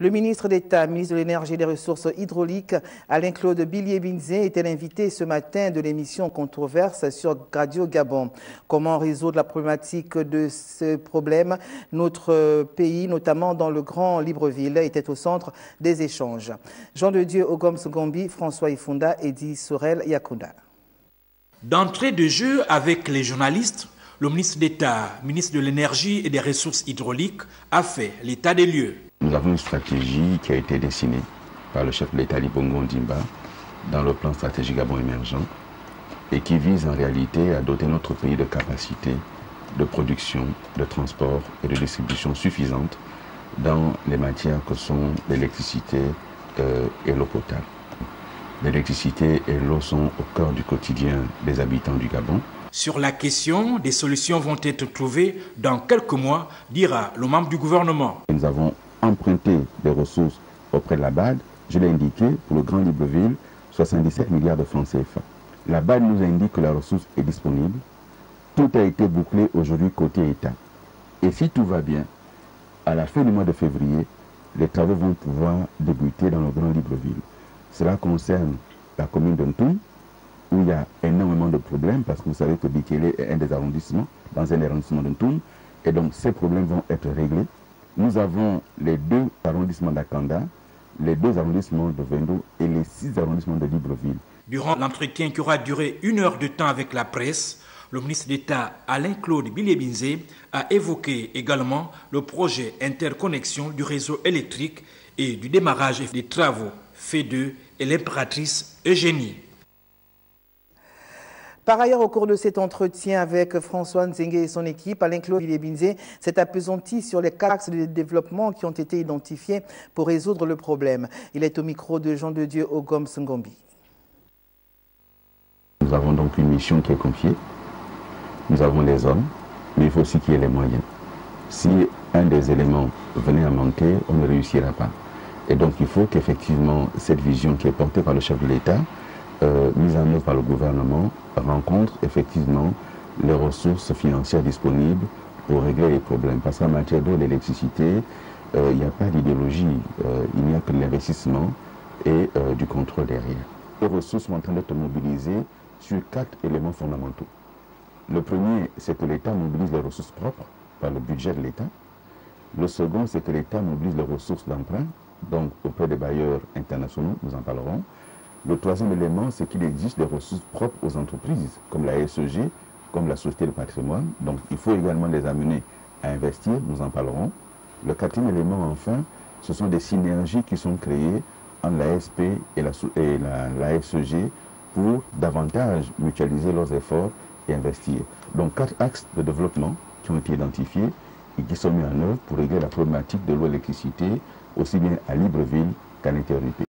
Le ministre d'État, ministre de l'Énergie et des Ressources hydrauliques, Alain-Claude Billié-Binzé, était l'invité ce matin de l'émission Controverse sur Radio Gabon. Comment résoudre la problématique de ce problème? Notre pays, notamment dans le Grand Libreville, était au centre des échanges. Jean de Dieu Ogom Sogombi, François Ifunda et Di Sorel Yakunda. D'entrée de jeu avec les journalistes, le ministre d'État, ministre de l'Énergie et des Ressources hydrauliques, a fait l'état des lieux. Nous avons une stratégie qui a été dessinée par le chef de l'État, Ali Bongo Ondimba, dans le plan stratégique Gabon émergent, et qui vise en réalité à doter notre pays de capacités de production, de transport et de distribution suffisantes dans les matières que sont l'électricité et l'eau potable. L'électricité et l'eau sont au cœur du quotidien des habitants du Gabon. Sur la question, des solutions vont être trouvées dans quelques mois, dira le membre du gouvernement. Nous avons emprunté des ressources auprès de la BAD. Je l'ai indiqué, pour le Grand Libreville, 77 milliards de francs CFA. La BAD nous indique que la ressource est disponible. Tout a été bouclé aujourd'hui côté État. Et si tout va bien, à la fin du mois de février, les travaux vont pouvoir débuter dans le Grand Libreville. Cela concerne la commune d'Ntoum, où il y a énormément de problèmes, parce que vous savez que Bikele est un des arrondissements, dans un arrondissement d'Ntoum, et donc ces problèmes vont être réglés. Nous avons les 2 arrondissements d'Akanda, les 2 arrondissements de Vendo et les 6 arrondissements de Libreville. Durant l'entretien qui aura duré 1 heure de temps avec la presse, le ministre d'État Alain-Claude Billié-Binzé a évoqué également le projet interconnexion du réseau électrique et du démarrage des travaux FEDE et l'impératrice Eugénie. Par ailleurs, au cours de cet entretien avec François Nzengue et son équipe, Alain-Claude Billié-Binzé s'est appesanti sur les 4 axes de développement qui ont été identifiés pour résoudre le problème. Il est au micro de Jean de Dieu Ogom Songombi. Nous avons donc une mission qui est confiée. Nous avons les hommes, mais il faut aussi qu'il y ait les moyens. Si un des éléments venait à manquer, on ne réussira pas. Et donc il faut qu'effectivement cette vision qui est portée par le chef de l'État, mise en œuvre par le gouvernement, rencontre effectivement les ressources financières disponibles pour régler les problèmes. Parce qu'en matière d'eau et d'électricité, il n'y a pas d'idéologie, il n'y a que de l'investissement et du contrôle derrière. Les ressources sont en train d'être mobilisées sur 4 éléments fondamentaux. Le premier, c'est que l'État mobilise les ressources propres par le budget de l'État. Le second, c'est que l'État mobilise les ressources d'emprunt, donc auprès des bailleurs internationaux, nous en parlerons. Le troisième élément, c'est qu'il existe des ressources propres aux entreprises, comme la SEG, comme la Société de patrimoine. Donc il faut également les amener à investir, nous en parlerons. Le quatrième élément, enfin, ce sont des synergies qui sont créées entre l'ASP et la SEG pour davantage mutualiser leurs efforts et investir. Donc 4 axes de développement qui ont été identifiés et qui sont mis en œuvre pour régler la problématique de l'eau et l'électricité, aussi bien à Libreville qu'à l'intérieur du pays.